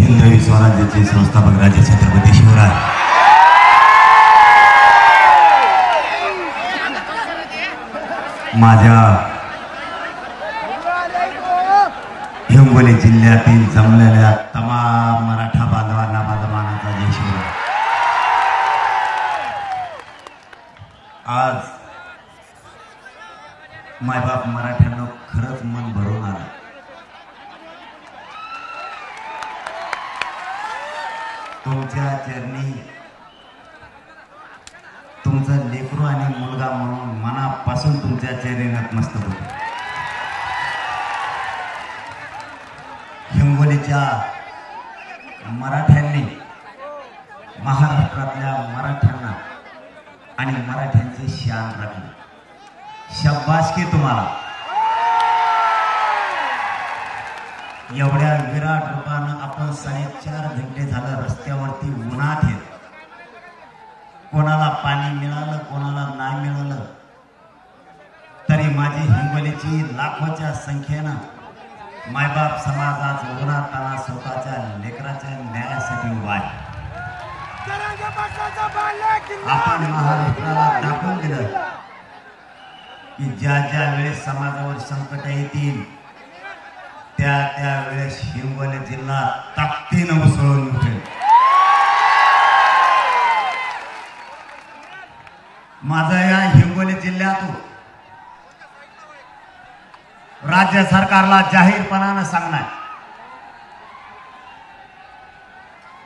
हिंदवी स्वराज्याचे संस्थापक राजे छत्रपती शिवराय, माझ्या हिंगोली जिल्ह्यातील जमलेल्या तमाम मराठा बांधवांना माझा मानाचा जय शिवराय. आज मायबाप मराठ्यांना खरंच मन भरून आलं. तुमच्या चरणी तुमचा लेकरू आणि मुलगा म्हणून मनापासून तुमच्या चरणी नतमस्तक होतो. हिंगोलीच्या मराठ्यांनी महाराष्ट्रातल्या मराठ्यांना आणि मराठ्यांची शान राखली. शाबासकी तुम्हाला. एवढ्या विराट रूपानं आपण 4.5 घंटे झालं रस्त्यावरती उन्हात येत. कोणाला पाणी मिळालं, कोणाला नाही मिळालं, तरी माझी हिंगोलीची लाखोच्या संख्येनं मायबाप समाज आज उन्हाताना स्वतःच्या लेकराच्या न्यायासाठी उभा आहे. आपण महाराष्ट्राला दाखवून दिलं की ज्या ज्या वेळेस समाजावर संकट येतील त्या वेळेस हिंगोली जिल्हा ताकदीनं उसळून उठेल. माझा या हिंगोली जिल्ह्यातून राज्य सरकारला जाहीरपणानं सांगणार,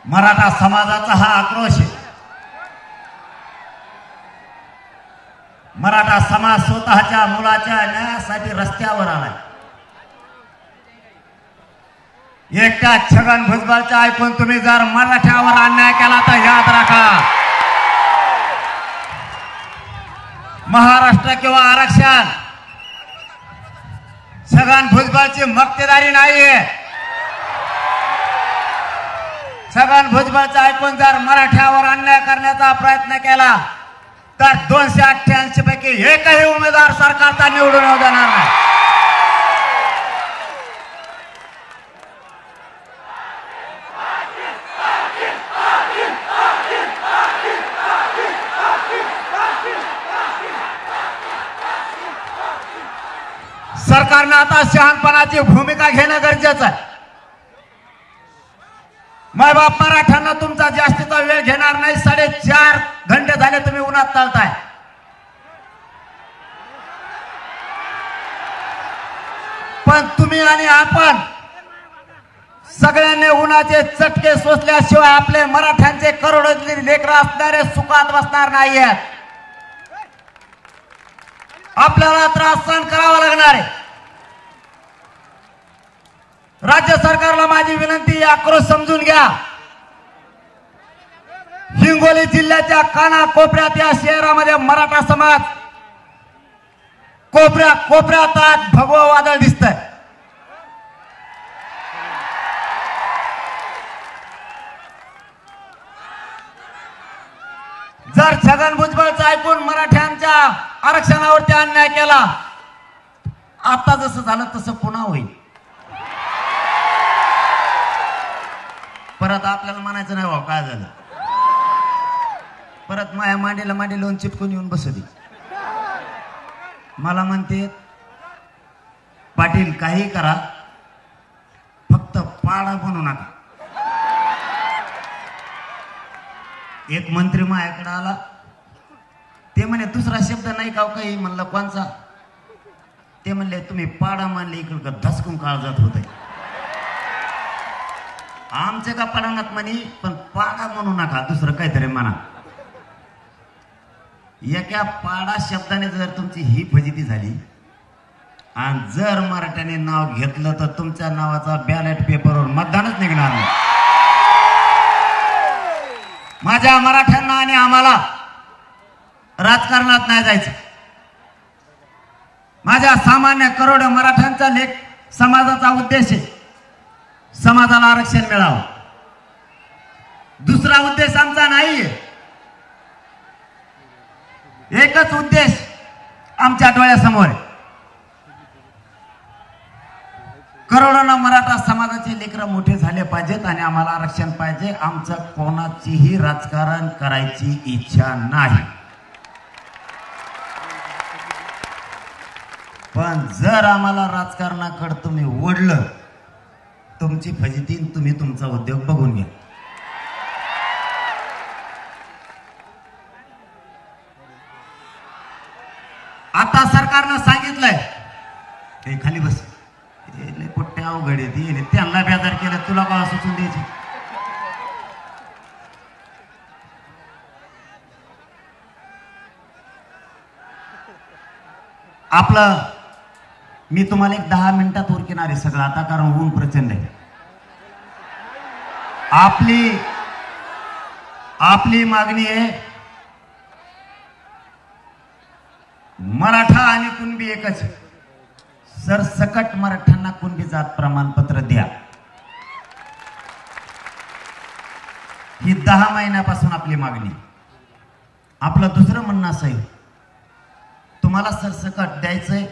मराठा समाजाचा हा आक्रोश आहे. मराठा समाज स्वतःच्या मुलाच्या न्यायासाठी रस्त्यावर आलाय. एकट्या छगन भुजबळच्या ऐकून तुम्ही जर मराठ्यावर अन्याय केला तर याद राखा, महाराष्ट्र किंवा आरक्षण छगन भुजबळची मक्तेदारी नाहीये. छगन भुजबळचं ऐकून जर मराठ्यावर अन्याय करण्याचा प्रयत्न केला तर 288 पैकी एकही उमेदवार सरकारचा निवडून येऊ देणार नाही. सरकारनं आता शहाणपणाची भूमिका घेणं गरजेचं आहे. मायबाप मराठ्यांना तुमचा जास्तीचा वेळ घेणार नाही. 4.5 घंटे झाले तुम्ही उन्हात चालताय. पण तुम्ही आणि आपण सगळ्यांनी उन्हाचे चटके सोसल्याशिवाय आपले मराठ्यांचे करोडोतली लेकरं असणारे सुखात बसणार नाहीयेत. आपल्याला त्रास सहन करावा लागणार आहे. राज्य सरकारला माझी विनंती, आक्रोश समजून घ्या. हिंगोली जिल्ह्याच्या कानाकोपऱ्यात या शहरामध्ये मराठा समाज कोपऱ्यात आज भगवं वादळ दिसतंय. जर छगन भुजबळचं ऐकून मराठ्यांच्या आरक्षणावरती अन्याय केला, आता जसं झालं तसं पुन्हा होईल. परत आपल्याला म्हणायचं नाही, भाऊ काय झालं, परत माया मांडीला मांडी लावून चिपकून येऊन बसली. मला म्हणते पाटील काही करा, फक्त पाडा बनू नका. एक मंत्री माझ्याकडे आला, ते म्हणे दुसरा शब्द नाही का काही. म्हणलं कोणचा? ते म्हणले तुम्ही पाडा मानले इकडं धसकून काळजात होत आहे. आमचे का पडानात म्हणे, पण पाडा म्हणू नका, दुसरं काहीतरी म्हणा. एका पाडा शब्दाने जर तुमची ही फजिती झाली आणि जर मराठ्याने नाव घेतलं तर तुमच्या नावाचा बॅलेट पेपरवर मतदानच निघणार नाही. माझ्या मराठ्यांना आणि आम्हाला राजकारणात नाही जायचं. माझ्या सामान्य करोडो मराठ्यांचा लेख समाजाचा उद्देश आहे, समाजाला आरक्षण मिळावं. दुसरा उद्देश आमचा नाहीये. एकच उद्देश आमच्या डोळ्यासमोर आहे. करोडोना मराठा समाजाचे लेकरं मोठे झाले पाहिजेत आणि आम्हाला आरक्षण पाहिजे. आमचं कोणाचीही राजकारण करायची इच्छा नाही. पण जर आम्हाला राजकारणाकडे तुम्ही ओढलं, तुमची फजिती तुम्ही तुमचा उद्योग बघून घ्या. आता सरकारनं सांगितलंय, हे खाली बस, कुठे अवघड आहे, त्यांना बेजार केलं, तुला का सुचून द्यायची. आपलं मी तुम्हाला एक 10 मिनिटात उरकिणार आहे सगळं आता, कारण ऊन प्रचंड आहे. आपली मागणी आहे, मराठा आणि कुणबी एकच. सरसकट मराठ्यांना कुणबी जात प्रमाणपत्र द्या. ही 10 महिन्यापासून आपली मागणी. आपलं दुसरं म्हणणं असं आहे, तुम्हाला सरसकट द्यायचंय,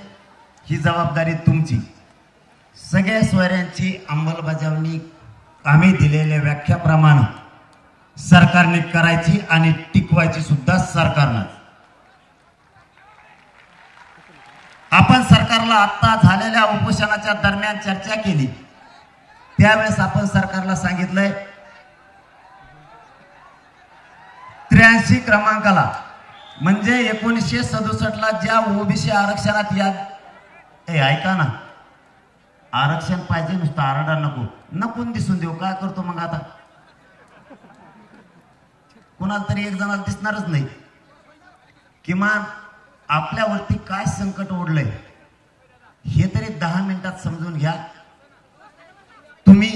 ही जबाबदारी तुमची. सगळ्या सोयऱ्यांची अंमलबजावणी आम्ही दिलेल्या व्याख्याप्रमाणे सरकारने करायची आणि टिकवायची सुद्धा सरकारनं. आपण सरकारला आता झालेल्या उपोषणाच्या दरम्यान चर्चा केली, त्यावेळेस आपण सरकारला सांगितलंय 83 क्रमांकाला म्हणजे 1967 ला ज्या ओबीसी आरक्षणात या ऐका ना, आरक्षण पाहिजे, नुसतं आरडा नको. नकून दिसून देऊ, काय करतो मग आता? कोणाला तरी एक जणाला दिसणारच नाही. किमान आपल्यावरती काय संकट ओढलंय हे तरी 10 मिनिटात समजून घ्या. तुम्ही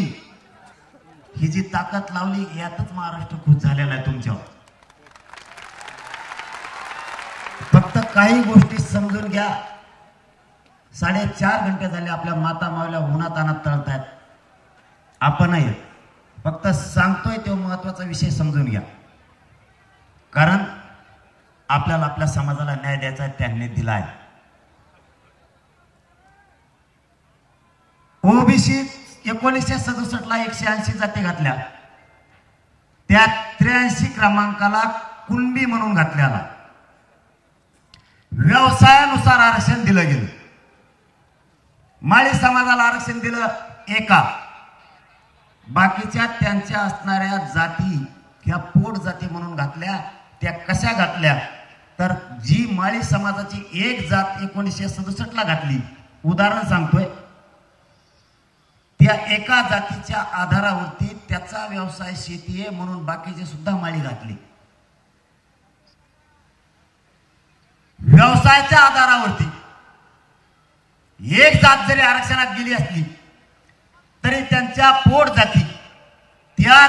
ही जी ताकद लावली यातच महाराष्ट्र खुश झालेला आहे तुमच्यावर. फक्त काही गोष्टी समजून घ्या. 4.5 घंटे झाले आपल्या माता मावल्या उन्हात आणत तळतायत. आपणही फक्त सांगतोय तो महत्वाचा विषय समजून घ्या, कारण आपल्याला आपल्या समाजाला न्याय द्यायचा त्यांनी दिलाय. ओबीसी 1967 ला 180 जाती घातल्या, त्या 83 क्रमांकाला कुणबी म्हणून घातल्याला. व्यवसायानुसार आरक्षण दिलं गेलं. माळी समाजाला आरक्षण दिलं एका, बाकीच्या त्यांच्या असणाऱ्या जाती ह्या पोट जाती म्हणून घातल्या. त्या कशा घातल्या तर जी माळी समाजाची एक जात 1967 ला घातली, उदाहरण सांगतोय, त्या एका जातीच्या आधारावरती त्याचा व्यवसाय शेती आहे म्हणून बाकीचे सुद्धा माळी घातली. व्यवसायाच्या आधारावरती एक जात जरी आरक्षणात गेली असली तरी त्यांच्या पोट जाती त्या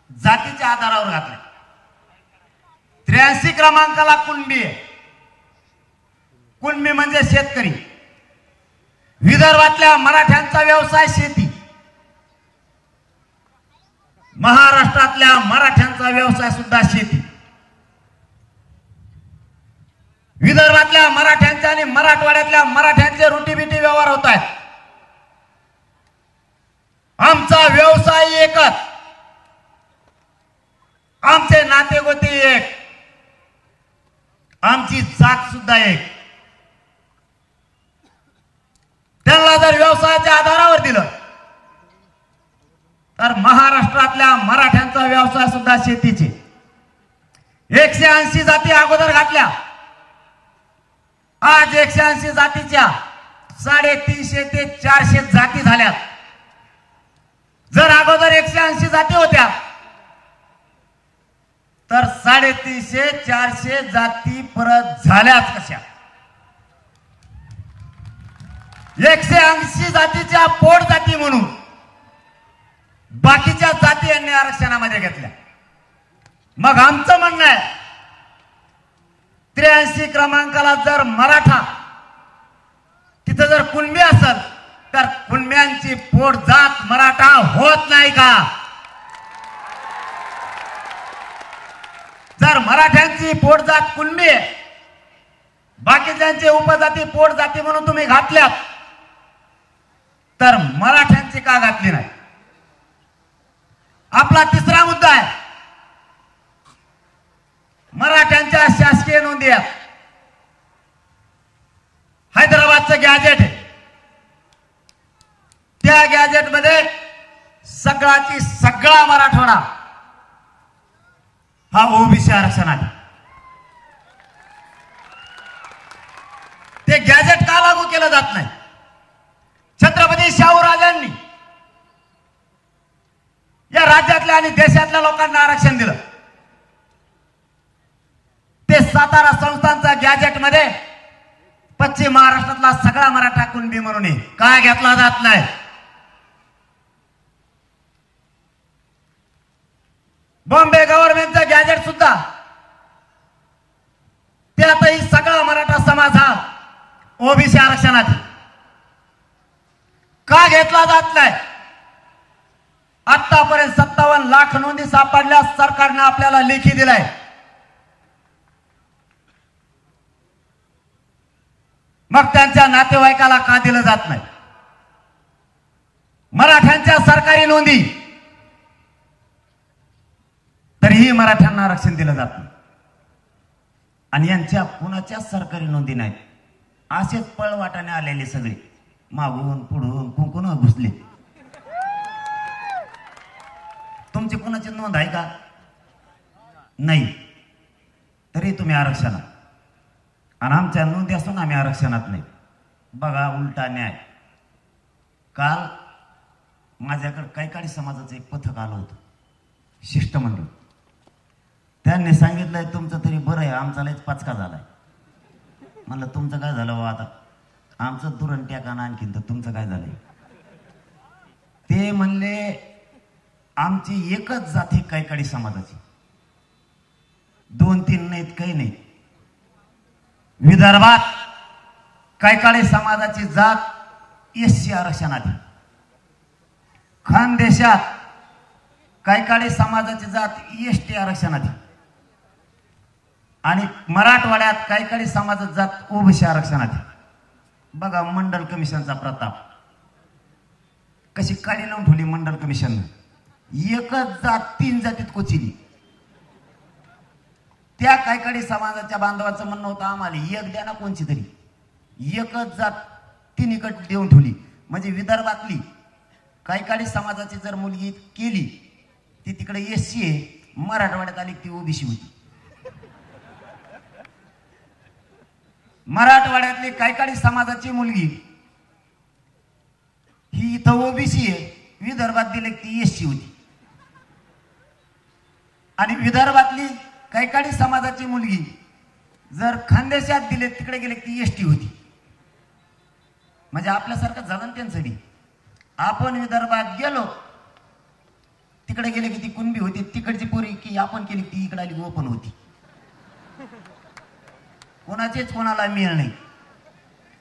जातीच्या आधारावर घातल्या. 83 क्रमांकाला कुणबी आहे. कुणबी म्हणजे शेतकरी. विदर्भातल्या मराठ्यांचा व्यवसाय शेती, महाराष्ट्रातल्या मराठ्यांचा व्यवसाय सुद्धा शेती. विदर्भातल्या मराठ्यांचे आणि मराठवाड्यातल्या मराठ्यांचे रोटीबिटी व्यवहार होत आहेत. आमचा व्यवसाय एकच, आमचे नातेगोते एक, आमची जात सुद्धा एक. त्यांना जर व्यवसायाच्या आधारावर दिलं तर महाराष्ट्रातल्या मराठ्यांचा व्यवसाय सुद्धा शेतीचे. 180 जाती अगोदर घातल्या. आज 180 जातीच्या 350 ते 400 जाती झाल्यात. जर अगोदर 180 जाती होत्या तर 350-400 जाती परत झाल्याच कशा? 180 जातीच्या पोट जाती म्हणून बाकीच्या जाती यांनी आरक्षणामध्ये घेतल्या. मग आमचं म्हणणं आहे 83 क्रमांकाला जर मराठा तिथं जर कुणबी असेल तर कुणब्यांची पोट जात मराठा होत नाही का? जर मराठ्यांची पोट जात कुणबी आहे, बाकीच्यांचे उपजाती पोट जाती म्हणून तुम्ही घातल्यात, तर मराठ्यांची का घातली नाही? आपला तिसरा मुद्दा आहे मराठ्यांच्या शासकीय नोंदी आहेत. हैदराबादचं गॅजेट आहे, त्या गॅजेट मध्ये सगळाची सगळा मराठवाडा हा ओबीसी आरक्षण आहे. ते गॅजेट का लागू केलं जात नाही? छत्रपती शाहूराजांनी या राज्यातल्या आणि देशातल्या लोकांना आरक्षण दिलं. ते सातारा संस्थानचा गॅजेट मध्ये पश्चिम महाराष्ट्रातला सगळा मराठा कुणबी म्हणून काय घेतला जात नाही? बॉम्बे गव्हर्नमेंटचं गॅजेट सुद्धा त्यातही सगळा मराठा समाज हा ओबीसी आरक्षणात का घेतला जात नाही? आतापर्यंत 57 लाख नोंदी सापडल्या सरकारने आपल्याला लेखी दिलाय. मग त्यांच्या नातेवाईकाला का दिलं जात नाही? मराठ्यांच्या सरकारी नोंदी तरीही मराठ्यांना आरक्षण दिलं जात नाही आणि यांच्या कुणाच्या सरकारी नोंदी नाहीत. असेच पळवाटाने आलेले सगळे मागून पुढून कुंकुन घुसले. तुमची कुणाची नोंद आहे का? नाही, तरी तुम्ही आरक्षणात. आणि आमच्या नोंदी असून आम्ही आरक्षणात नाही. बघा उलटा न्याय. काल माझ्याकडे कैकाडी समाजाचं एक पथक आलं होतं, शिष्टमंडळ. त्यांनी सांगितलंय तुमचं तरी बरं आहे, आमचा लयच पाचका झालाय. म्हणलं तुमचं काय झालं बा? आता आमचं दुरण ट्याकान आणखीन, तर तुमचं काय झालंय? ते म्हणले आमची एकच जाती कैकाडी समाजाची, 2-3 नाहीत, काही नाही. विदर्भात कैकाडी समाजाची जात एससी आरक्षणात, खानदेशात कैकाडी समाजाची जात एसटी आरक्षणात आणि मराठवाड्यात कैकाडी समाजाची जात ओबीसी आरक्षणात. बघा मंडल कमिशनचा प्रताप, कशी काडी लावून ठेवली मंडल कमिशन. एकच जात 3 जातीत कोचिली. त्या कैकाडी समाजाच्या बांधवाचं म्हणणं होतं आम्हाला एक द्या ना कोणची तरी, एकच जात 3 देऊन ठेवली. म्हणजे विदर्भातली कैकाडी समाजाची जर मुलगी केली ती तिकडे एससी आहे, मराठवाड्यात आली ती ओबीसी होती. मराठवाड्यातली कैकाडी समाजाची मुलगी ही इथं ओबीसी आहे, विदर्भात दिले ती एससी होती. आणि विदर्भातली कैकाडी समाजाची मुलगी जर खानदेशात दिले तिकडे गेले ती एसटी होती. म्हणजे आपल्यासारखं झालं त्यांचं बी. आपण विदर्भात गेलो तिकडे गेले की ती कुणबी होती, तिकडची पोरी की आपण केली ती इकडे आली ओपन होती. कोणाचेच कोणाला मिळ नाही.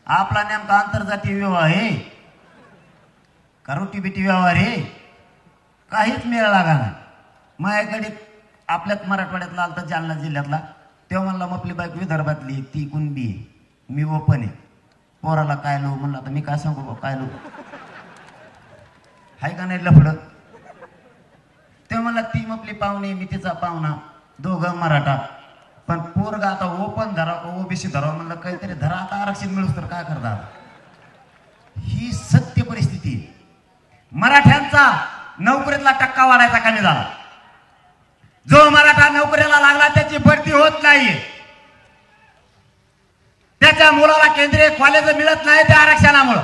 आपला नेमका आंतरजातीय व्यवहार आहे का रोटी बिटी व्यवहार आहे? काहीच मिळ लागा नाही. माझ्याकडे आपल्यात मराठवाड्यातला आलता जालना जिल्ह्यातला, तेव्हा म्हणला आपली बाईक विदर्भातली ती कुणबी आहे, मी ओपन आहे. पोराला काय लो म्हणलं, आता मी काय सांगू काय लो हाय का नाही लफड. तेव्हा मला ती आपली पाहुणे मी तिचा पाहुणा, दोघं मराठा. पण पोरगा आता ओपन धरा ओबीसी धरा म्हणलं काहीतरी धरा, आता आरक्षण मिळूस तर काय करणार? ही सत्य परिस्थिती आहे. मराठ्यांचा नोकरीतला टक्का वाढायचा कमी झाला. जो मराठा नोकरीला लागला त्याची भरती होत नाहीये, त्याच्या मुलाला केंद्रीय कॉलेज मिळत नाही त्या आरक्षणामुळे.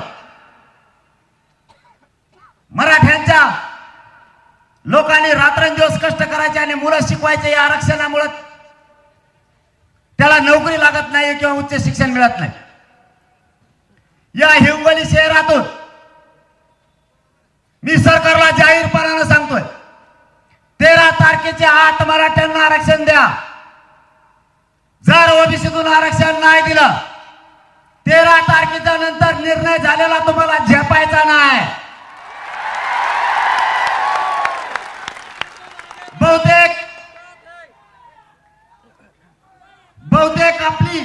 मराठ्यांच्या लोकांनी रात्रंदिवस कष्ट करायचे आणि मुलं शिकवायचे या आरक्षणामुळे त्याला नोकरी लागत नाही किंवा उच्च शिक्षण मिळत नाही. या हिंगोली शहरातून मी सरकारला जाहीरपणाने सांगतोय, 13 तारखेच्या आत मराठ्यांना आरक्षण द्या. जर ओबीसीतून आरक्षण नाही दिलं 13 तारखेच्या नंतर निर्णय झालेला तुम्हाला झेपायचा नाही. बहुतेक आपली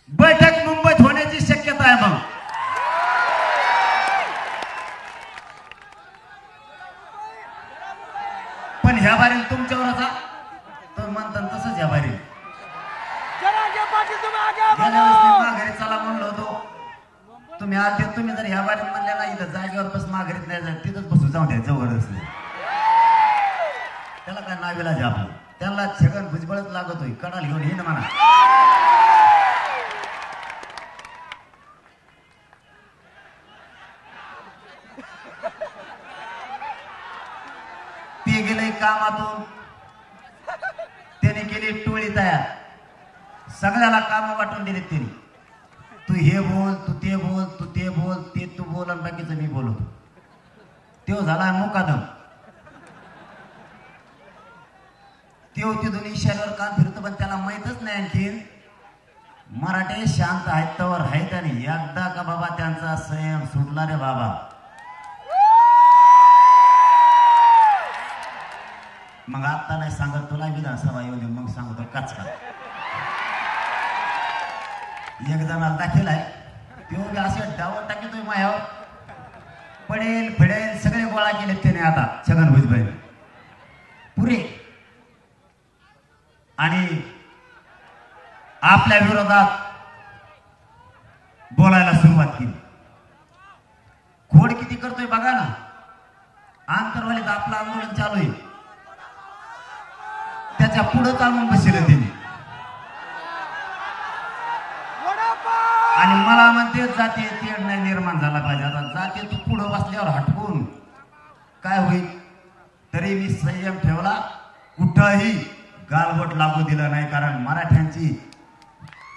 बैठक मुंबईत होण्याची शक्यता आहे. मग ह्या बारील तुमच्यावरच तर म्हणतात तसंच ह्या बारील माघारी चला म्हणलो होतो तुम्ही आलते तुम्ही जर ह्या बारीत म्हणल्या ना इथं जागेवर बस माघारीत नाही जात तिथंच बसू जाऊ द्या जवळच त्याला काय नावेला जे आपलं त्याला छगन भुजबळच लागतोय कडाल घेऊन येईन म्हणा ते गेले कामातून त्याने केली टोळी तयार सगळ्याला काम वाटून दिले त्यांनी तू हे बोल तू ते बोल तू ते बोल ते तू बोल आणि बाकीचं मी बोलतो तो झाला मुकादम तो तिथून इशाऱ्यावर काम फिरतो पण त्याला माहितच नाही आणखीन मराठे शांत आहेत तवर आहेत आणि एकदा का बाबा त्यांचा संयम सुटला रे बाबा मग आता नाही सांगत तुला विधानसभा येऊ दे मग सांगतो काचका एक जणाला दाखल आहे तो असे डावर टाकतोय मायावर पडेल फिडेल सगळे गोळा केले त्याने आता छगन भुजबळ पुरे आणि आपल्या विरोधात बोलायला सुरुवात केली खोड किती करतोय बघा ना आंतरवालीत आपलं आंदोलन चालू आहे त्याच्या पुढे चालून बसले त्यांनी आणि मला म्हणते जातीय तेढ नाही निर्माण झाला पाहिजे आता जाते तू पुढे बसल्यावर हटकून काय होईल तरी मी संयम ठेवला कुठंही गालबोट लागू दिलं नाही कारण मराठ्यांची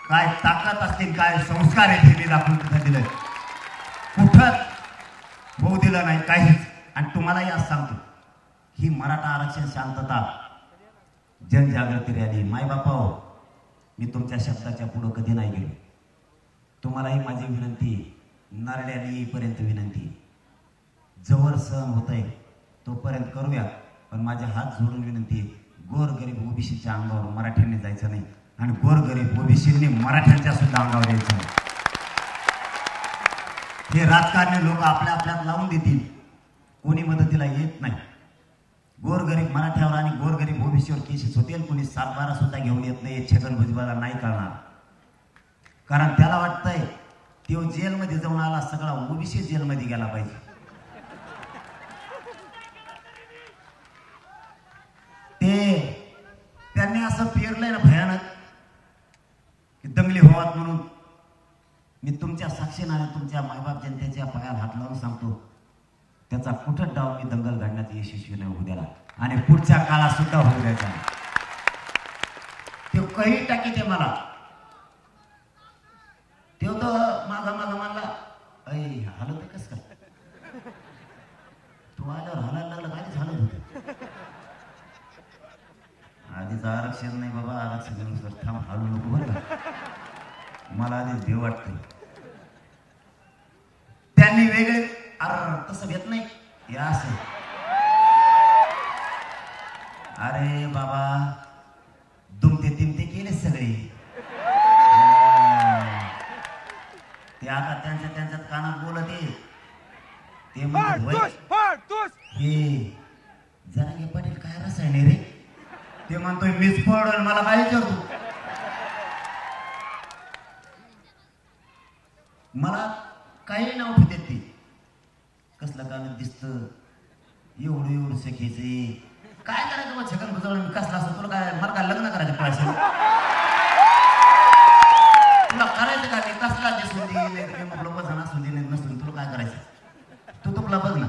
काय ताकद असतील काय संस्कार आहे ते मी दाखवून तिथं दिलं कुठंच होऊ दिलं नाही काहीच आणि तुम्हालाही आज सांगतो ही मराठा आरक्षण शांतता जनजागृती रॅली मायबापा हो मी तुमच्या शब्दाच्या पुढं कधी नाही गेलो तुम्हालाही माझी विनंती नारड्याला येईपर्यंत विनंती जवळ सहन होत आहे तोपर्यंत करूया पण माझे हात जोडून विनंती गोरगरीब ओबीसीच्या अंगावर मराठ्यांनी जायचं नाही आणि गोरगरीब ओबीसींनी मराठ्यांच्या सुद्धा अंगावर यायचं नाही हे राजकारणी लोक आपल्या आपल्यात लावून देतील कोणी मदतीला येत नाही गोरगरीब मराठ्यावर आणि गोरगरीब ओबीसीवर केसेस होतील कोणी 7-12 सुद्धा घेऊन येत नाही छगन भुजबळला नाही करणार कारण त्याला वाटतंय तो जेलमध्ये जाऊन आला सगळा ओबीसी जेलमध्ये गेला पाहिजे ते त्यांनी असं पेरलंय ना भयानक की दंगली व्हावात म्हणून मी तुमच्या साक्षीने आणि तुमच्या मायबाप जनतेच्या पायाला हात लावून सांगतो त्याचा कुठं डाव मी दंगल घडण्यात यशस्वी नाही होऊ द्याला आणि पुढच्या काळात सुद्धा होऊ द्यायचा ते काही टाकी ते मला तो माझा म्हणला ऐ हालत कस काय तू आल्यावर हालायला लागला काय झालं होतं आधीच आरक्षण नाही बाबा आरक्षण थांब हालू नको बरं का मला आधीच भेव वाटतंय त्यांनी वेगळे अरे तसं घेत नाही हे असं अरे बाबा दुमते तिमते केले सगळे ते आता त्यांच्यात कानात बोलत ते जरांगे पाटील काय रसायन रे ते म्हणतोय मीच पडल मला काय विचारतो मला काही नाव ठेवते ते कसलं कानात दिसत एवढं सखेचे काय करायचं मग छगन भुजबळ कसला असं तुला काय मला काय लग्न करायचं पैसे तुला करायचं का मी कसला दिसून दे मग लोक जण असून दे नसून तुला काय करायचं तू तुला बघ ना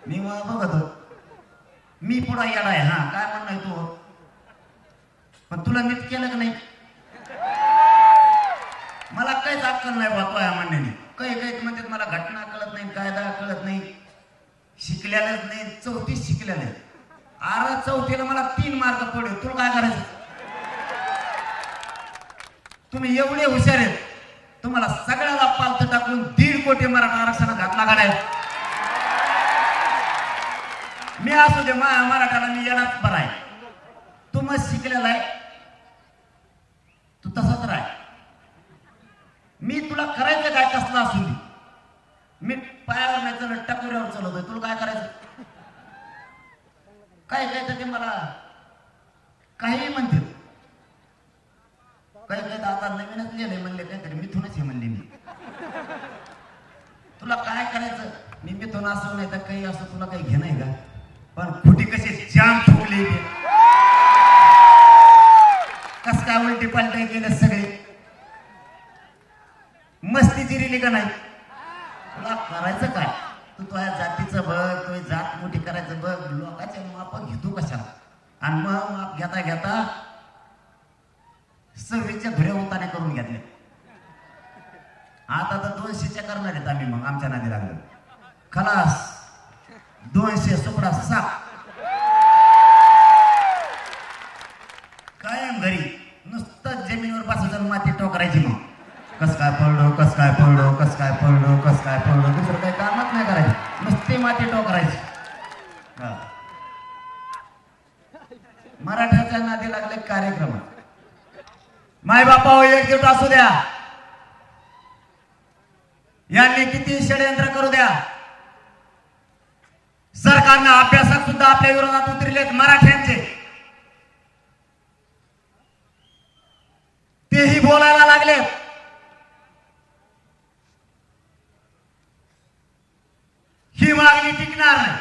मी बघतो मी पुढा येणार आहे हा काय म्हणणं आहे तू पण तुला नीट केलं का नाही मला काहीच अक्कल नाही वाटतो या म्हणण्याने काही म्हणतात मला घटना कळत नाही कायदा कळत नाही शिकलेलंच नाही 34 शिकलेलं आहे आरा 4थीला मला 3 मार्क पडले तुला काय करायचं तुम्ही एवढे हुशार आहेत तुम्हाला सगळ्याला पालत टाकून 1.5 कोटी मराठा आरक्षण घातला काढाय मी असू दे मराठाला मी येणार बरं आहे तू मग शिकलेला आहे तू तसाच राह मी तुला करायचं काय कसला असू दे मी पायावर नाही चालत टकोऱ्यावर चालवतोय तुला काय करायचं काय काय तर ते मला काही म्हणते, काही काय आता नवीनच लिहिलंय म्हणले काहीतरी मिथूनच हे म्हणले. मी तुला काय करायचं, मी मिथून असं नाही तर काही असं तुला काही घेणं आहे का? पण खोटी कशी जाम ठोकली, कस काय उलटी पालटी केलं सगळे, मस्ती जिरिली का नाही? तुला करायचं काय? तू तुझ्या जातीचं बघ, तुझी जात मोठी करायचं बघ, लोकांचे माप घेतो कशाला? आणि मग माप घेता घेता 26च्या धुऱ्या उताने करून घेतले. आता तर 200च्या करणार आहेत आम्ही. मग आमच्या नादी लागलो खलास 200 सुपडा साप कायम घरी नुसतं जमिनीवर बसायचं, माती टोकरायची. मग कस काय पडलो, कस काय पडलो, कस काय पडलो, कस काय पडलो, दुसरं काही कामच नाही करायचं, नुसती माती टोकरायची. मराठ्याच्या नादी लागले कार्यक्रम. माय बापा एकजूट असू द्या, यांनी किती षडयंत्र करू द्या, सरकारनं अभ्यासात सुद्धा आपल्या विरोधात उतरलेत मराठ्यांचे, तेही बोलायला लागले. ही मागणी टिकणार नाही.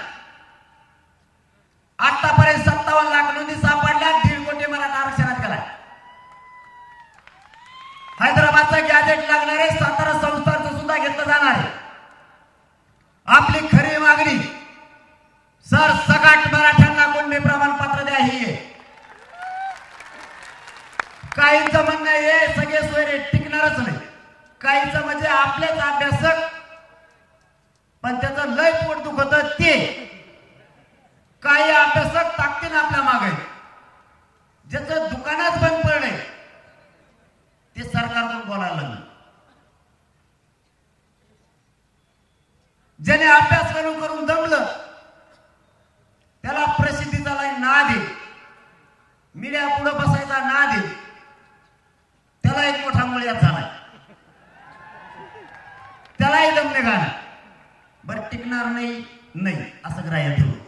आतापर्यंत 57 लाख नोंदी सापडल्या, 1.5 कोटी मराठा आरक्षणात गेलाय. हैदराबादचं गॅजेट लागणार आहे, सातारा संस्थांचं सुद्धा घेतलं जाणार आहे. आपली खरी मागणी सर सकाट मराठ्यांना कोणते प्रमाणपत्र द्या ही आहे. काहींचं म्हणणं आहे सगळे सोयरे टिकणारच नाही, काहींचं म्हणजे आपलेच अभ्यासक पण त्याचं लय पोट दुखत, ते काही अभ्यासक ताकदीने आपल्या मागे, ज्याचं दुकानच बंद पडले ते सरकारकडून बोलायला लागलं. ज्याने अभ्यास करून दमलं त्याला प्रसिद्धीचा नाद आहे, मीडिया पुढे बसायचा नाद आहे, त्याला एक मोठा मुळ्यात झालाय, त्यालाही दम निघाला. बरं टिकणार नाही असं ग्राह्य ठेवलं.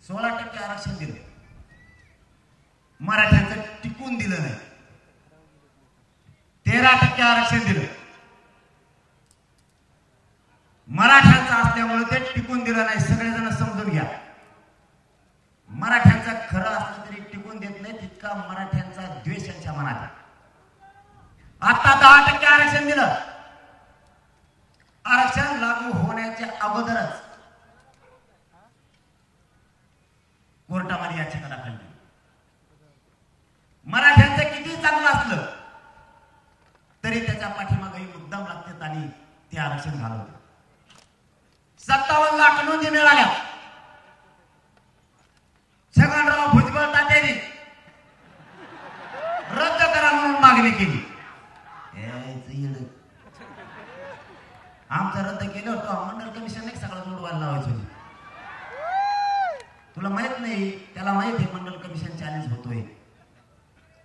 16% आरक्षण दिलं, मराठ्यांचं टिकून दिलं नाही. 13% आरक्षण दिलं, मराठ्यांचं असल्यामुळे ते टिकून दिलं नाही. सगळेजण समजून घ्या, मराठ्यांचं खरं असलं तरी टिकून देत नाही, तितका मराठ्यांचा द्वेष यांच्या मनात आहे. आता 10% आरक्षण दिलं. आरक्षण लागू होण्याच्या अगोदरच कोर्टामध्ये याचिका दाखल केली. मराठ्यांचं किती चांगलं असलं तरी त्याच्या पाठीमागे मुद्दाम लागतात आणि ते आरक्षण घालवतात. 57 लाख नोंदी मिळाल्या. छगनराव भुजबळ तात्यांनी रद्द करा म्हणून मागणी केली. आमचं रद्द केलं होतं, मंडल कमिशन नाही सगळं जोडवायला लावायचं होतं. तुला माहित नाही, त्याला माहित आहे मंडल कमिशन चॅलेंज होतोय,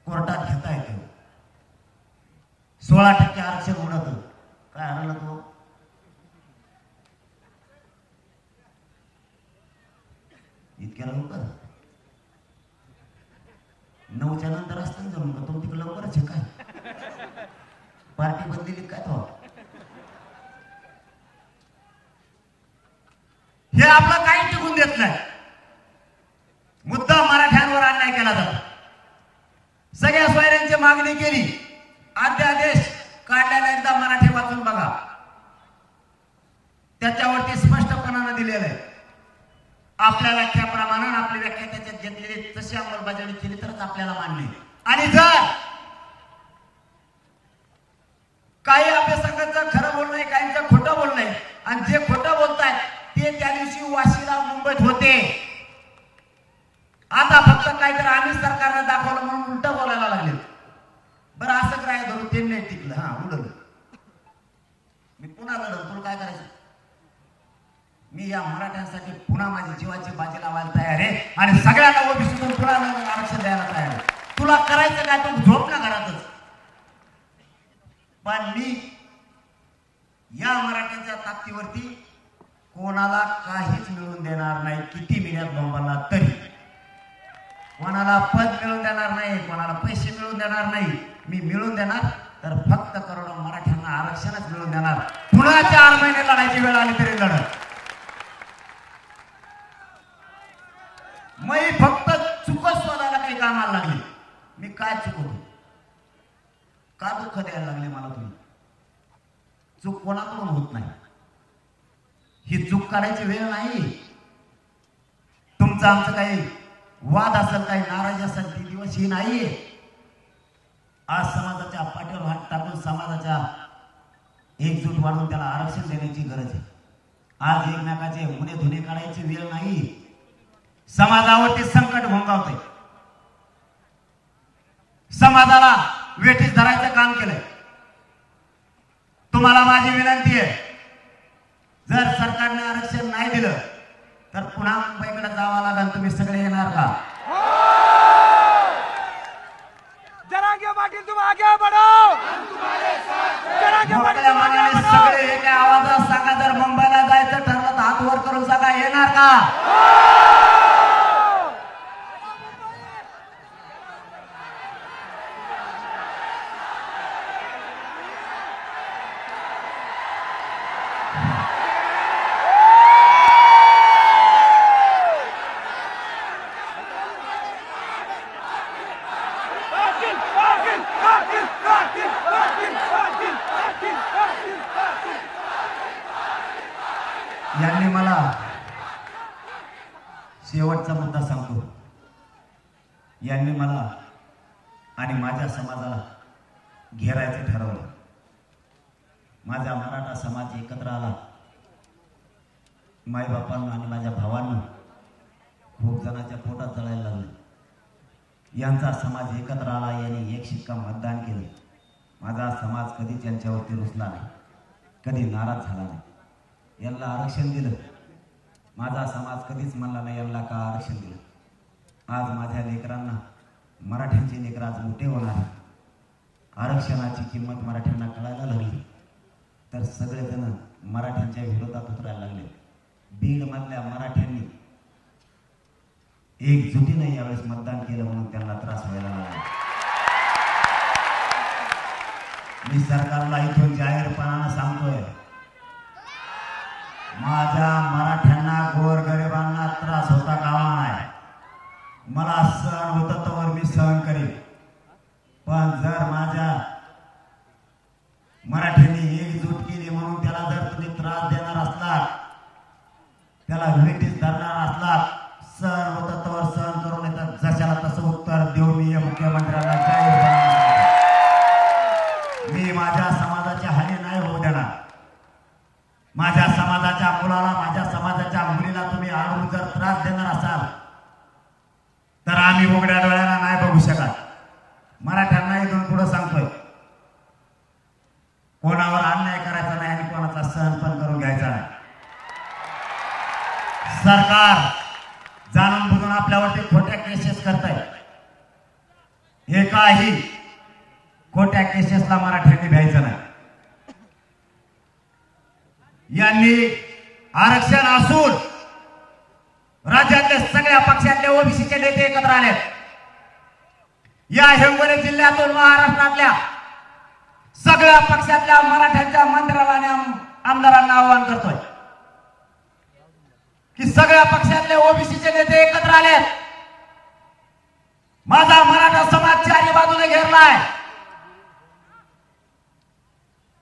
कोर्टात घेता येतो. 16% आरक्षण उडत. काय हरवलं तो? इतक्या लवकर 9च्या नंतर असतं जमून का? तुम तिकडे लवकरच आहे काय? पार्टी बदलली काय तो? हे आपलं काही टिकून देत नाही. मुद्दा मराठ्यांवर अन्याय केला जातो. सगळ्या सोयऱ्यांची मागणी केली, अध्यादेश काढलेला एकदा मराठी वाचून बघा, त्याच्यावरती स्पष्टपणाने दिलेलं आहे. आपल्या व्याख्याप्रमाणे आपली व्याख्या त्याच्यात घेतलेली तशी अंमलबजावणी केली तरच आपल्याला मान्य. आणि जर काही अभ्यासकांचं खरं बोलणं आहे, काहींचं खोटं बोलणं आहे, आणि जे खोटं बोलतायत ते त्या दिवशी वाशीला मुंबईत होते. आता फक्त काहीतरी आम्ही सरकारने दाखवलं म्हणून उलट बोलायला लागले. बरं असं काय धरून ते नाही टिकलं, हा उडलं. मी पुन्हा लढवतो, तुला काय करायचं? मी या मराठ्यांसाठी पुन्हा माझी जीवाची बाजी लावायला तयार आहे आणि सगळ्यांना ओबीसीतून पुन्हा आरक्षण द्यायला तयार आहे. तुला करायचं काय? तू झोप ना घरातच. पण मी या मराठ्यांच्या ताकदीवरती कोणाला काहीच मिळून देणार नाही, किती मिळत बोंबाला तरी. कोणाला पद मिळून देणार नाही, कोणाला पैसे मिळून देणार नाही. मी मिळून देणार तर फक्त करोडो मराठ्यांना आरक्षणच मिळून देणार. पुन्हा 4 महिने लढायची वेळ आली तरी लढत. मी फक्त चुकच शोधायला काही कामाला लागली. मी काय चुकवतो, का दुःख द्यायला लागले मला तुम्ही? चूक कोणाकडून होत नाही, ही चूक काढायची वेळ नाही. तुमचं आमचं काही वाद असेल, काही नाराजी असेल, ती दिवस ही नाहीये. आज समाजाच्या पाठीवर हात टाकून समाजाच्या एकजूट वाढून त्याला आरक्षण देण्याची गरज आहे. आज एकमेकाचे मुने धुणे काढायची वेळ नाही. समाजावरती संकट भोंगावते, समाजाला वेठीस धरायचं काम केलंय. तुम्हाला माझी विनंती आहे, जर सरकारने आरक्षण नाही दिलं तर पुन्हा मुंबईकडे जावं लागेल. तुम्ही सगळे येणार का? जरांगे पाटील तुम आगे बढ़ो, जरांगे पाटील सगळे एका आवाजात सांगा, जर मुंबईला जायचं ठरलं तर हात वर करून सांगा, येणार का? यांनी मला शेवटचा मुद्दा सांगतो. यांनी मला आणि माझ्या समाजाला घेरायचं ठरवलं. माझा मराठा समाज एकत्र आला. माईबापांना आणि माझ्या भावांना खूप जणांच्या पोटात जळायला लागलं. यांचा समाज एकत्र आला, यांनी एक शिक्का मतदान केलं. माझा समाज कधीच यांच्यावरती रुसला नाही, कधी नाराज झाला नाही. यांना आरक्षण दिलं. माझा समाज कधीच म्हणला नाही यांना का आरक्षण दिलं. आज माझ्या लेकरांना, मराठ्यांचे लेकर आज मोठे होणार. आरक्षणाची किंमत मराठ्यांना कळायला लागली तर सगळेजण मराठ्यांच्या विरोधात उतरायला लागले. बीडमधल्या मराठ्यांनी एकजुटीने यावेळेस मतदान केलं म्हणून त्यांना त्रास व्हायला लागला. मी सरकारला इथून जाहीरपणानं सांगतोय, माझ्या मराठ्यांना, गोरगरिबांना त्रास होता कामा नाही. मला सहन होतं तर मी सहन करीन, पण जर माझ्या मराठ्यांनी एकजूट केली म्हणून त्याला जर तुम्ही त्रास देणार असलात, त्याला वेठीस धरणार असलात, सहन होतं तर सहन करून येतात. जशाला तसं उत्तर देऊन मी मुख्यमंत्र्यांना जाहीर मी माझ्या समाजाच्या हानी नाही होऊ देणार. माझ्या समाजाच्या मुलाला, माझ्या समाजाच्या मुलीला तुम्ही आडून जर त्रास देणार असाल तर आम्ही उघड्या डोळ्याला नाही बघू शकत. मराठ्यांना इथून पुढे सांगतोय, कोणावर अन्याय करायचा नाही आणि कोणाचा सहन पण करून घ्यायचा नाही. सरकार जाणून बुजून आपल्यावरती खोट्या केसेस करताय. एकाही खोट्या केसेसला मराठ्यांनी भ्यायचं नाही. यांनी आरक्षण असून राज्यातले सगळ्या पक्षातले ओबीसीचे नेते एकत्र आले. या हिंगोली जिल्ह्यातून महाराष्ट्रातल्या सगळ्या पक्षातल्या मराठ्यांच्या मंत्र्याला आणि आमदारांना आवाहन करतोय की सगळ्या पक्षातले ओबीसीचे नेते एकत्र आले. माझा मराठा समाज चारी बाजूने घेरलाय.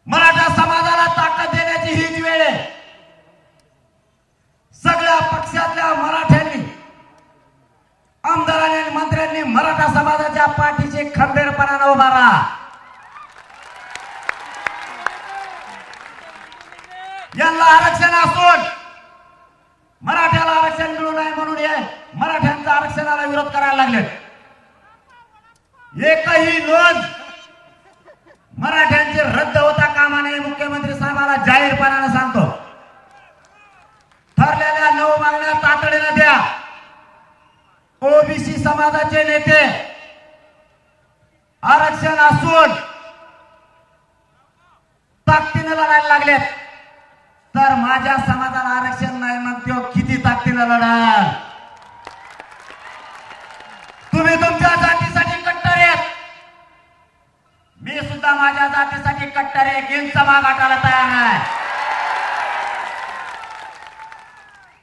मराठा समाजाला ताकद देण्याची हीच वेळ आहे. सगळ्या पक्षातल्या मराठ्यांनी, आमदारांनी आणि मंत्र्यांनी मराठा समाजाच्या पाठीशी खंबीरपणाने उभा राहा. यांना आरक्षण असून मराठ्याला आरक्षण मिळू नये म्हणून हे मराठ्यांच्या आरक्षणाला विरोध करायला लागले. एकही नोंद मराठ्यांचे रद्द होता कामा नये. मुख्यमंत्री साहेबांना जाहीरपणाने सांगतो, ठरलेल्या 9 मागण्या तातडीने द्या. ओबीसी समाजाचे नेते आरक्षण असून ताकदीने लढायला लागलेत तर माझ्या समाजाला आरक्षण नाही म्हणतो किती ताकदीला लढाल. तुम्ही तुमच्या जातीसाठी कट्टर आहेत, मी सुद्धा माझ्या जातीसाठी कट्टर आहे. घेऊन सभा गाठायला तयार आहे.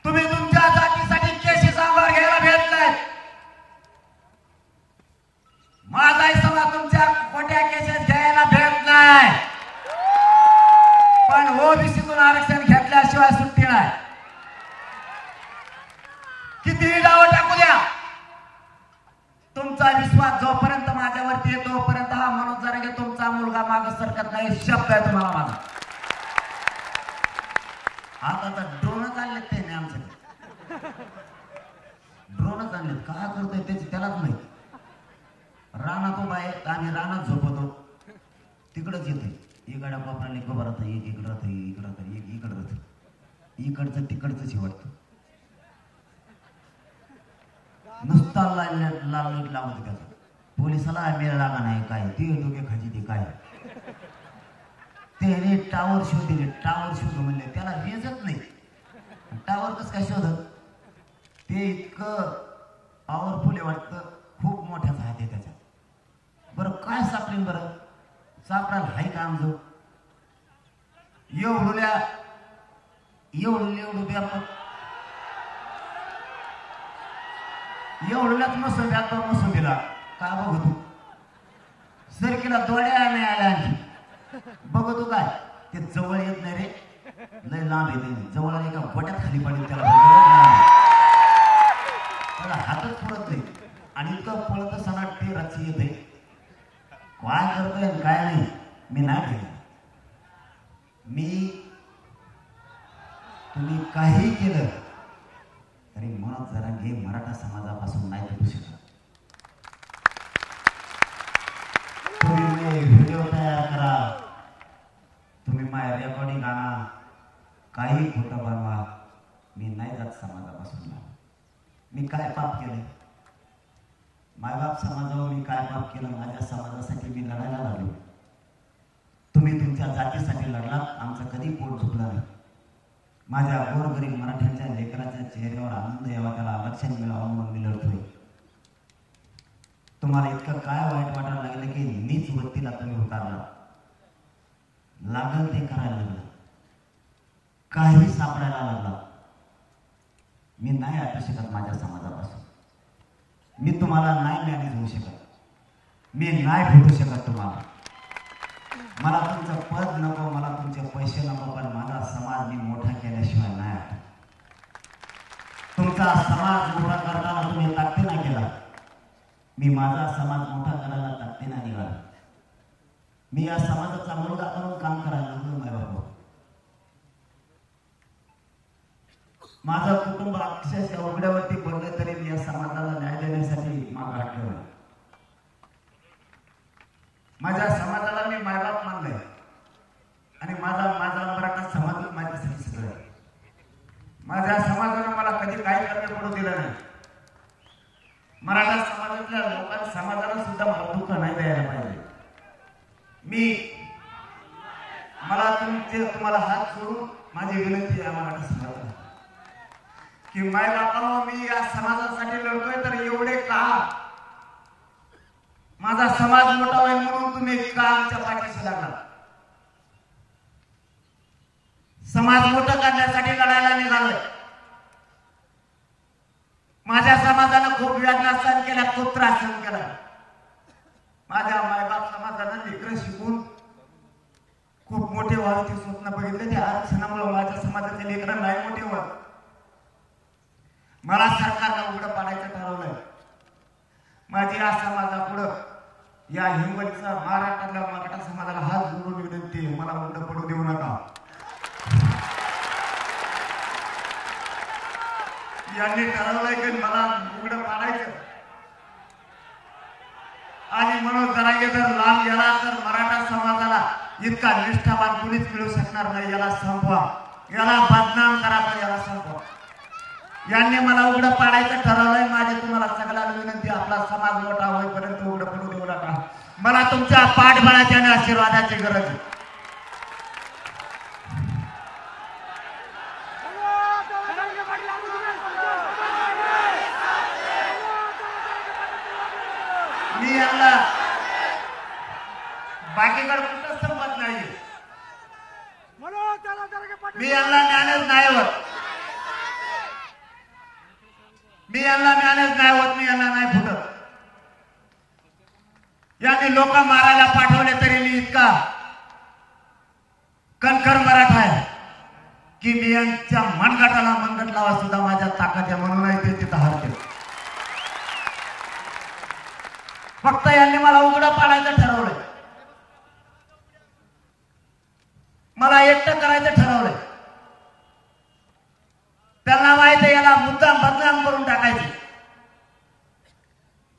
तुम्ही तुमच्या जातीसाठी केशी सांभाळ घ्यायला भेट नाही. माझाही समाज तुमच्या खोट्या केसेस घ्यायला भेट नाही. पण ओबीसीतून आरक्षण घेतल्याशिवाय सुट्टी नाही. कितीही डाव टाकू द्या, तुमचा विश्वास जोपर्यंत माझ्यावरती येतो तोपर्यंत हा मनोज जरांगे तुमचा मुलगा माग सरकत नाही. शब्द आहे तुम्हाला माझा. आता तर ड्रोनच आणलेत त्याने आमच्याकडे. ड्रोनच आणलेत, काय करतोय त्याची त्यालाच माहिती. रानात उभा आहे, आम्ही रानात झोपतो, तिकडच येते. इकडे बापराने खबर राहतं, एक इकडं राहतं, इकडं राहतं, एक इकडं राहतं. इकडचं तिकडचंच वाटतं. नुसता लाल लाईट लावत त्याचा. पोलिसाला मेळ लागा नाही काय, ते डोके खाजी ते काय. त्याने टावर शोधले, टावर शोध म्हणले, त्याला रेंजच नाही. टावर कसं काय शोधत? ते इतकं पॉवरफुल आहे वाटतं, खूप मोठ्याच हात आहे त्याच्या. बरं काय सापडेल? बरं सापडायला हाय का आमचं? एवढ्या एवढं व्यापक एवढ्याच मसून व्यापक मसून दिला का बघतो? सरकीला दोड्या नाही आल्या आणखी बघतो काय? ते जवळ येत नाही रे, लय लांब येते. जवळ एका गोट्यात खाली पडेल त्याला हातच पुरत नाही. आणि इतकं पळत सणाट ते रची येते. काय करतोय काय नाही मी नाही केलं. तुम्ही काही केलं तरी मनोज जरांगे मराठा समाजापासून नाही भेटू शकत. तुम्ही व्हिडिओ तयार करा, तुम्ही माझ्या रेकॉर्डिंग आणा, काही खोटं बनवा, मी नाही जात समाजापासून. मी काय पाप केलं? मायबाप समाजावर मी काय पाप केलं? माझ्या समाजासाठी मी लढायला लागलो. तुम्ही तुमच्या जातीसाठी लढलात, आमचं कधी पोट झुकलं नाही. माझ्या गोरगरीब मराठ्यांच्या लेकराच्या चेहऱ्यावर आनंद यावा, त्याला आरक्षण मिळावं म्हणून मी लढतोय. तुम्हाला इतकं काय वाईट वाटायला लागलं की नीच वृत्तीला तुम्ही उतारला. लागल ते करायला लागलं, काही सापडायला लागला. मी नाही ऐकू शकत माझ्या समाजापासून. मी तुम्हाला नाही मॅनेज होऊ शकत, मी नाही भेटू शकत तुम्हाला. मला तुमचं पद नको, मला तुमचे पैसे नको, पण माझा समाज मी मोठा केल्याशिवाय नाही. तुमचा समाज मोठा करताना तुम्ही ताकदीने केला, मी माझा समाज मोठा करायला ताकदीने निघाला. मी या समाजाचा मुलगा म्हणून काम करायला लागलो. माझ्या माझं कुटुंब अक्षरशः उघड्यावरती पडलं तरी मी या समाजाला न्याय देण्यासाठी मागे हटलो. माझ्या समाजाला मी मायबाप मानलंय आणि माझा मराठा समाज माझ्यासाठी सगळं आहे. माझ्या समाजानं मला कधी काही कमी पडू दिलं नाही. मराठा समाजातल्या लोकांना समाजाला सुद्धा मला दुःख नाही द्यायला पाहिजे. मला तुम्हाला हात जोडून माझी विनंती आहे मराठा समाजाला की मायबापाला मी या समाजासाठी लढतोय तर एवढे का? माझा समाज मोठा होईल म्हणून तुम्ही का आमच्या पाठीशी लागला? समाज मोठा करण्यासाठी लढायला निघालोय. माझ्या समाजानं खूप वेदना सहन केल्या, खूप त्रास सहन केला. माझ्या मायबाप समाजानं लेकरं शिकून खूप मोठे व्हावे स्वप्न बघितले. त्या आरक्षणामुळे माझ्या समाजाचे लेकरं नाही मोठे व्हावे. मला सरकारनं उघडं पाडायचं ठरवलंय. माझी या समाजापुढं या हिंगोलीचा महाराष्ट्रातल्या मराठा समाजाला हात जोडून विनंती, मला उघडं पडू देऊ नका. यांनी ठरवलंय की मला उघडं पाडायचं आणि मनोज जरांगे जर लांब गेला तर मराठा समाजाला इतका निष्ठावान कुणीच मिळू शकणार नाही. याला संपवा, याला बदनाम करा, पण याला संपवा. यांनी मला उघडं पाडायचं ठरवलंय. माझी तुम्हाला सगळ्यांना विनंती, आपला समाज मोठा होईपर्यंत उघडं पडू देऊ नका. मला तुमच्या पाठबळाच्या आणि आशीर्वादाची गरज आहे. मी यांना मॅनेज नाही होत, मी यांना मॅनेज नाही होत, मी यांना नाही फुटत. यांनी लोक मारायला पाठवले तरी मी इतका कणखर मराठा आहे की मी यांच्या मनगटाला मनगट लावा सुद्धा माझ्या ताकद आहे, म्हणून ते तिथं हरते. फक्त यांनी मला उघडं पाडायचं ठरवलंय, मला एकटं करायचं ठरवलंय. त्यांना माहित आहे याला मुद्दाम बदनाम करून टाकायचे.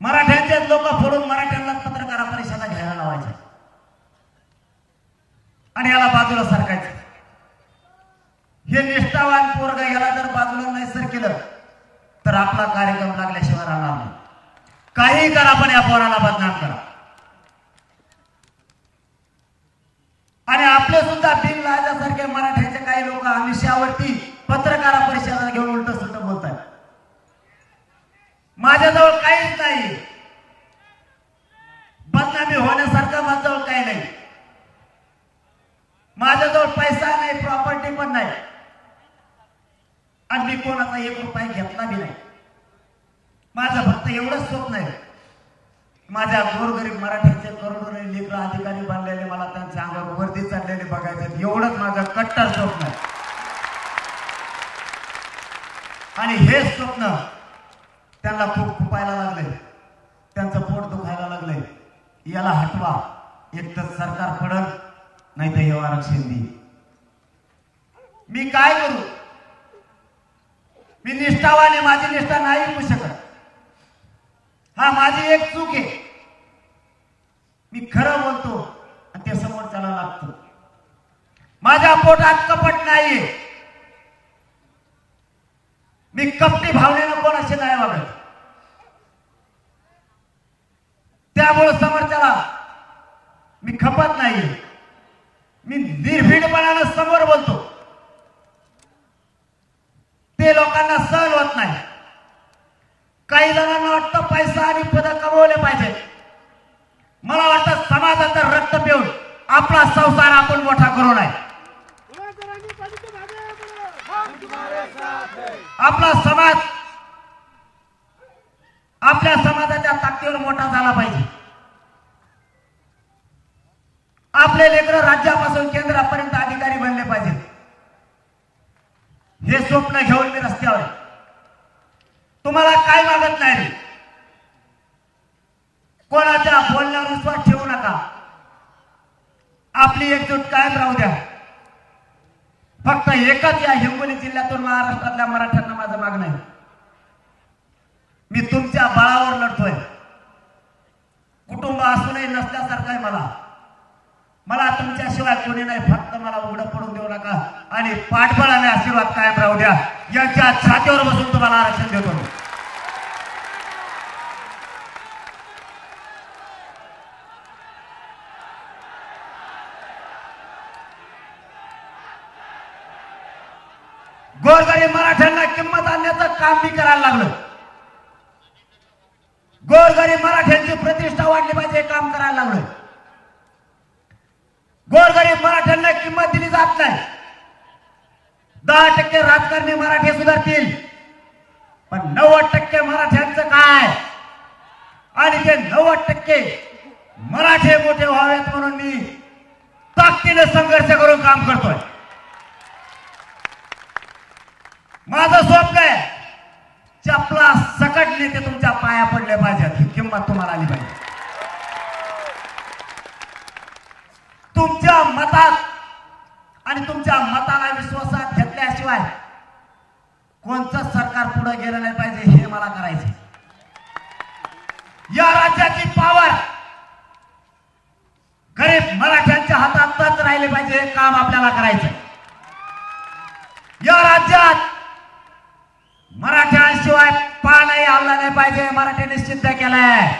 मराठ्यांचे लोक फोडून मराठ्यांना पत्रकार परिषदा घ्यायला लावायच्या आणि याला बाजूला सरकायचं. हे निष्ठावान पोरग याला जर बाजूला नाही सर केलं तर आपला कार्यक्रम लागल्याशिवाय राहणार नाही. काही करा पण या पोराला बदनाम करा. आणि आपले सुद्धा बिन लाजासारखे मराठ्याचे काही लोक आमिषावरती पत्रकार परिषदा घेऊन उलट सुलट बोलतात. माझ्याजवळ काहीच नाही, बदनामी होण्यासारखं माझ्याजवळ काही नाही. माझ्याजवळ पैसा नाही, प्रॉपर्टी पण नाही आणि मी कोणाचा 1 रुपया घेतला बी नाही. माझं फक्त एवढंच स्वप्न आहे, माझ्या गोरगरीब मराठ्यांचे करोडो लेकरं अधिकारी बनलेले मला त्यांच्या अंगावर वर्दी चढलेले बघायचे, एवढंच माझं कट्टर स्वप्न आहे. आणि हे स्वप्न त्यांना खूप खुपायला लागले, त्यांचं पोट दुखायला लागलंय. याला हटवा, एक तर सरकार पडल नाही तर हे आरक्षण देईल. मी काय करू? मी निष्ठावाने, माझी निष्ठा नाही होऊ शकत. हा माझी एक चूक आहे, मी खरं बोलतो आणि ते समोरच्याला लागतो. माझ्या पोटात कपट नाहीये, मी कपटी भावनेनं कोणाशी नाही वागत. त्यामुळे समोरच्याला मी खपत नाही, मी निर्भीडपणानं समोर बोलतो. ते लोकांना सहन होत नाही. काही जणांना वाटतं पैसा आणि पद कमवले पाहिजे. मला वाटतं समाजाचं रक्त पिऊन आपला संसार आपण मोठा करू नये. आपला समाज आपल्या समाजाच्या ताकदीवर मोठा झाला पाहिजे. आपले लेकरं राज्यापासून केंद्रापर्यंत अधिकारी बनले पाहिजेत. हे स्वप्न घेऊन मी रस्त्यावर आहे. तुम्हाला काय मागत नाही, कोणाच्या बोलण्यावर विश्वास ठेवू नका. आपली एकजूट कायम राहू द्या. फक्त एकच या हिंगोली जिल्ह्यातून महाराष्ट्रातल्या मराठ्यांना माझं मागणं आहे, मी तुमच्या बळावर लढतोय. कुटुंब असूनही नसल्यासारखं आहे मला. मला तुमच्याशिवाय कोणी नाही, फक्त मला उघडं पडून देऊ नका आणि पाठबळाने आशीर्वाद कायम राहू द्या. यांच्या छातीवर बसून तुम्हाला आरक्षण देतो. गोरगरीब मराठ्यांना किंमत आणण्याचं काम मी करायला लागलो. गोरगरीब मराठ्यांची प्रतिष्ठा वाढली पाहिजे हे काम करायला लागलोय. गोरगरीब मराठ्यांना किंमत दिली जात नाही. 10% राजकारणी मराठी सुधारतील, पण 90% मराठ्यांचं काय? आणि ते 90% मराठे मोठे व्हावेत म्हणून मी ताकदीने संघर्ष करून काम करतोय. माझं स्वप्न आहे चपला सकट नेते तुमच्या पाया पडले पाहिजेत. ही किंमत तुम्हाला आली पाहिजे. तुमच्या मतात आणि तुमच्या मताला विश्वासात घेतल्याशिवाय कोणतं सरकार पुढे गेलं नाही पाहिजे, हे मला करायचे. या राज्याची पावर गरीब मराठ्यांच्या हातातच राहिले पाहिजे, हे काम आपल्याला करायचं. या राज्यात मराठ्यांशिवाय पानही हलला नाही पाहिजे, मराठ्यांनी सिद्ध केलंय.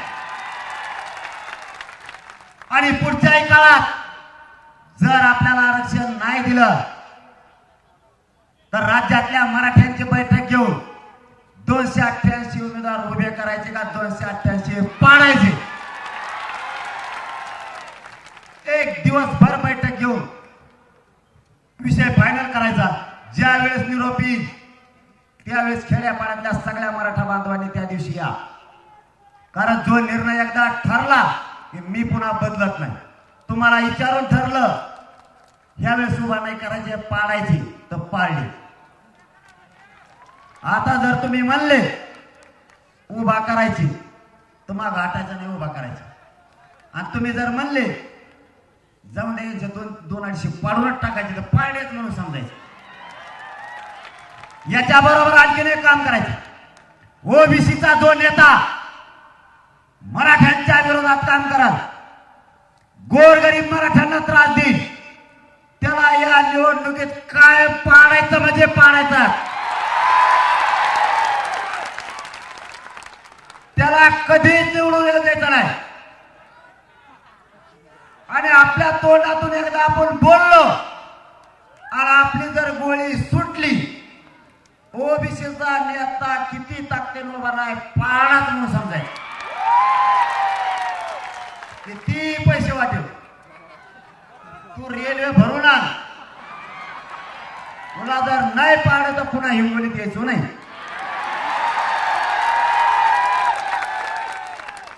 आणि पुढच्याही काळात जर आपल्याला आरक्षण नाही दिलं तर राज्यातल्या मराठ्यांची बैठक घेऊन 288 उमेदवार उभे करायचे का 288 पाडायचे. एक दिवसभर बैठक घेऊन विषय विषय फायनल करायचा. ज्या वेळेस निरोप येईल त्यावेळेस खेड्यापाड्यातल्या सगळ्या मराठा बांधवांनी त्या दिवशी या. कारण जो निर्णय एकदा ठरला की मी पुन्हा बदलत नाही. तुम्हाला विचारून ठरलं यावेळेस उभा नाही करायचे, पाडायची तर पाडली. आता जर तुम्ही म्हणले उभा करायची तर मग घाटायचं नाही, उभा करायचं. आणि तुम्ही जर म्हणले जाऊन द्यायचे दोन अडीचशे पाडूनच टाकायचे तर पाडलेच म्हणून समजायचं. याच्या बरोबर आणखीन एक काम करायचं. ओबीसीचा जो नेता मराठ्यांच्या विरोधात काम कराल, गोरगरीब मराठ्यांना त्रास देईल, त्याला या निवडणुकीत काय पाडायचं म्हणजे पाडायचं. त्याला कधीच निवडून येऊ द्यायचं नाही. आणि आपल्या तोंडातून एकदा आपण बोललो आणि आपली जर गोळी सुटली, ओबीसीचा नेता किती ताकदीने उभा नाही पाडाच म्हणून समजायचं. किती पैसे वाटेल तू रेल्वे भरून आण, तुला जर नाही पाडलं तर पुन्हा हिंगोलीत यायचो नाही.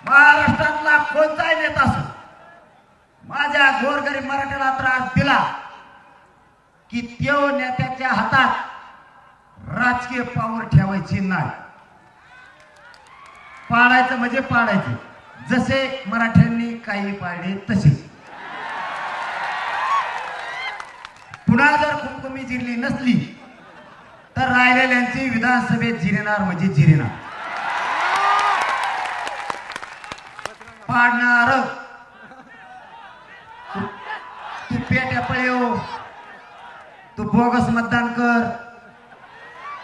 महाराष्ट्रातला कोणताही नेता असो माझ्या गोरगरीब मराठ्याला त्रास दिला की त्यो नेत्याच्या हातात राजकीय पावर ठेवायची नाही. पाडायचं म्हणजे पाडायचं. जसे मराठ्यांनी काही पाडले तसे. पुन्हा जर कुमकुमी जिरली नसली तर राहिलेल्यांची विधानसभेत जिरणार म्हणजे जिरणार. पाडणार तू पेट्या पळेव, तू बोगस मतदान कर,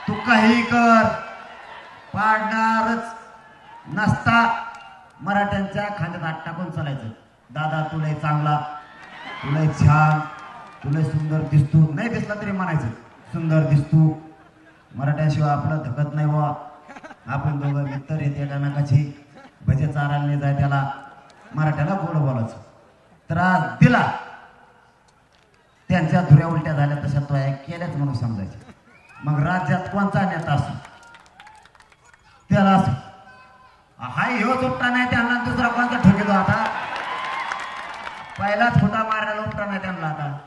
तू काही कर, पाडणारच. नसता मराठ्यांच्या खांद्यात हात टाकून चालायचं. दादा तुला चांगला, तुला छान, तुला सुंदर दिसतो. नाही दिसला तरी म्हणायचं सुंदर दिसतो. मराठ्याशिवाय आपलं धकत नाही बा. आपण दोघं मित्र येते एकमेकाची. भजे चारायला जाय त्याला. मराठ्याला गोड बोलायचं. त्रास दिला त्यांच्या धुऱ्या उलट्या झाल्या तशा तो केल्याच म्हणून समजायचं. मग राज्यात कोणता नेता असो त्याला असो हाय ह्यो उपटा नाही त्यांना दुसरा कोणता ठोकेतो. आता पहिलाच खोटा मारायला उपटा नाही त्यांना. आता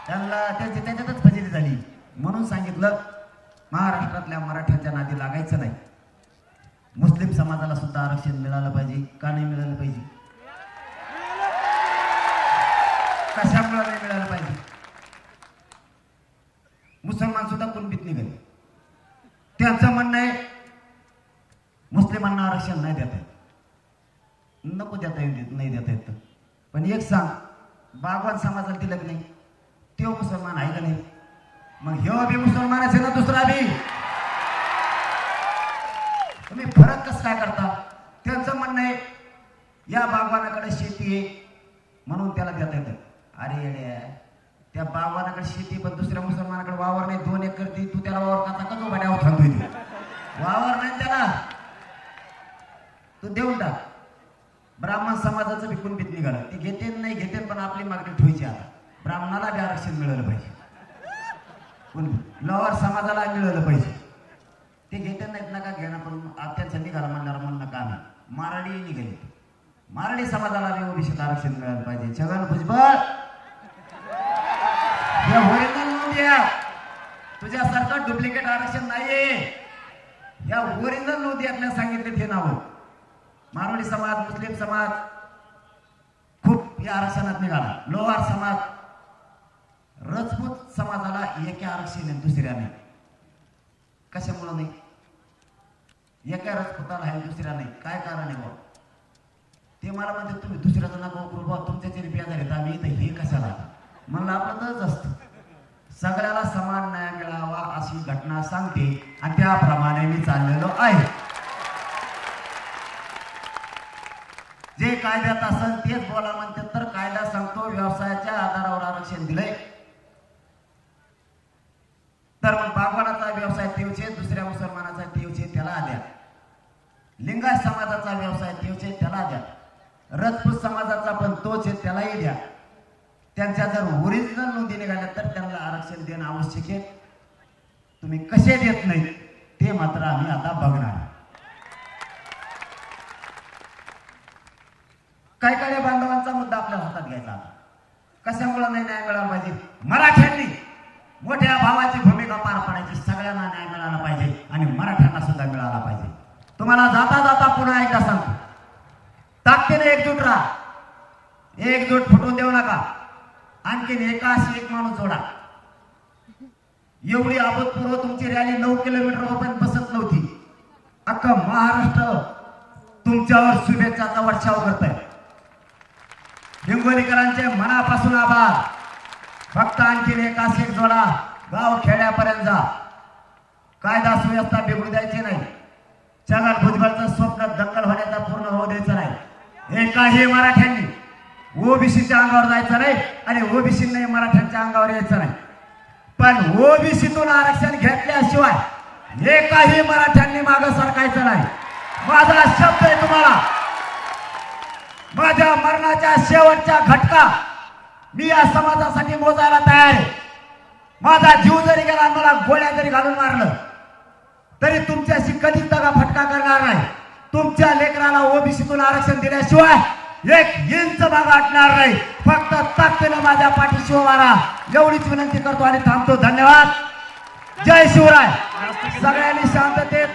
त्यांना त्याच्यातच फजिती झाली. म्हणून सांगितलं महाराष्ट्रातल्या मराठ्यांच्या नादी लागायचं नाही. मुस्लिम समाजाला सुद्धा आरक्षण मिळालं पाहिजे. का नाही मिळालं पाहिजे? कशामुळे नाही मिळालं पाहिजे? मुसलमान सुद्धा कुणबीत निघाले. त्यांचं म्हणणं आहे मुस्लिमांना आरक्षण नाही देता येत. नको देता येत, नाही देता येत. पण एक सांग, बागवान समाजाला दिलं की नाही? तो मुसलमान आहे का नाही? मग ह्यो बी मुसलमान असेल ना दुसरा बी. तुम्ही फरक कसं काय करता? त्यांचं म्हणणं आहे या बागवानाकडे शेती आहे म्हणून त्याला देता येतं. अरे येड्या, त्या बागवानाकडे शेती पण दुसऱ्या मुसलमानाकडे वावर नाही. 2 एकर ती तू त्याला वावर काचा का तो भाड्यावर थांबतोय? वावर नाही त्याला, तू देऊन टाक. ब्राह्मण समाजाचं बी कुणबीत निघालं. ते घेते नाही घेते पण आपली मागणी ठेवायची. आता ब्राह्मणाला बी आरक्षण मिळालं पाहिजे. लोअर समाजाला मिळालं पाहिजे. ते घेते नाहीत नका घेणं, पण त्यांचं निघाला म्हणणं का नाही. माराडी निघाली. माराडी समाजाला बी ओबीसीत आरक्षण मिळालं पाहिजे. छगन भुजबळ हे ओरिजिनल नोंद द्या. तुझ्यासारखं डुप्लिकेट आरक्षण नाहीये. या ओरिजिनल नोंदी आपल्याला सांगितले ते नाव. मारवाडी समाज, मुस्लिम समाज खूप या आरक्षणात निघाला. लोहार समाज, राजपूत समाजाला एका आरक्षण आहे दुसऱ्या नाही. कशामुळे नाही? एका राजपुताला आहे दुसऱ्या नाही. काय कारण आहे बा? ते मला म्हणते तुम्ही दुसऱ्याचं नका वापरू बा, तुमच्या तरी बेजार आहेत. आम्ही इथं हे कशाला? म्हणलं आपलं तरच असतं. सगळ्याला समान न्याय मिळावा अशी घटना सांगते आणि त्याप्रमाणे मी चाललेलो आहे. जे कायद्यात असेल तेच बोला म्हणते. तर कायदा सांगतो व्यवसायाच्या आधारावर आरक्षण दिलंय तर मग बागवानाचा व्यवसाय ठेवचे, दुसऱ्या मुसलमानाचा ठेवचे त्याला द्या. लिंगायत समाजाचा व्यवसाय ठेवचे त्याला द्या. राजपूत समाजाचा पण तोच आहे त्यालाही द्या. त्यांच्या जर ओरिजिनल नोंदी निघाल्या तर त्यांना देणं आवश्यक आहे. तुम्ही कसे देत नाही ते मात्र आम्ही आता बघणार. काय काय बांधवांचा मुद्दा आपल्या हातात घ्यायचा. कशामुळे नाही न्याय मिळाला पाहिजे. मराठ्यांनी मोठ्या भावाची भूमिका पार पाडायची. सगळ्यांना न्याय मिळाला पाहिजे आणि मराठ्यांना सुद्धा मिळाला पाहिजे. तुम्हाला जाता जाता पुन्हा एकदा सांगतो, ताकदीने एकजूट राहा. एकजूट फुटून देऊ नका. आणखीन एकाशी एक माणूस जोडा. एवढी अभूतपूर्व तुमची रॅली 9 किलोमीटर पण बसत नव्हती. अख्खा महाराष्ट्र तुमच्यावर शुभेच्छाचा वर्षाव करत आहे. हिंगोलीकरांचे मनापासून आभार. फक्त आणखीन एकाशी एक जोडा. गाव खेड्यापर्यंत जा. कायदा सुव्यवस्था बिघडू द्यायची नाही. छगन भुजबळचं स्वप्न दखल होण्याचा पूर्ण होऊ द्यायचं नाही. एकाही मराठ्यांनी ओबीसीच्या अंगावर जायचं नाही आणि ओबीसीने मराठ्यांच्या अंगावर यायचं नाही. पण ओबीसीतून आरक्षण घेतल्याशिवाय एकाही मराठ्यांनी मागं सरकायचं नाही. माझा शब्द आहे तुम्हाला. माझ्या मरणाच्या शेवटच्या घटका मी या समाजासाठी मोजायला तयार आहे. माझा जीव जरी गेला, मला गोळ्या जरी घालून मारलं तरी तुमच्याशी कधीच दगा फटका करणार नाही. तुमच्या लेकराला ओबीसीतून आरक्षण दिल्याशिवाय एक इंच मागे हटणार नाही. फक्त ताकदीने माझ्या पाठीशी उभा राहा एवढीच विनंती करतो आणि थांबतो. धन्यवाद. जय शिवराय. सगळ्यांनी शांततेत